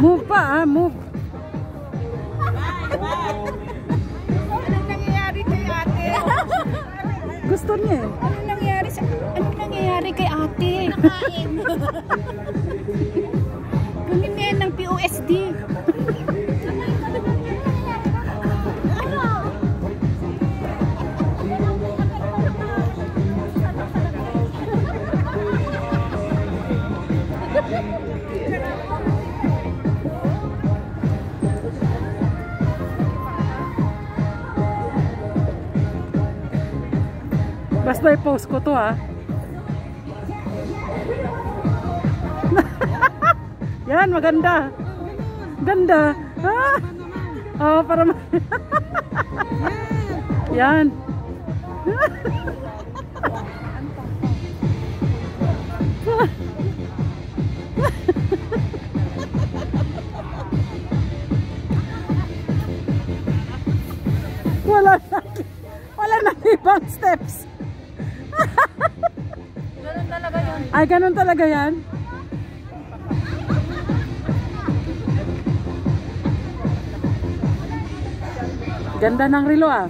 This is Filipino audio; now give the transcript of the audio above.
Move pa ah, move. Anong nangyayari kay ate? Gusto niya eh. Anong nangyayari kay ate? Nakain. Bumili ng POSD. Basta i-post ko to ha. Yan, maganda. Ganda. Ah. Oh, para yan. Wala na ibang steps. Ganun talaga yun. Ay, ganun talaga yan. Ganda ng relo ah.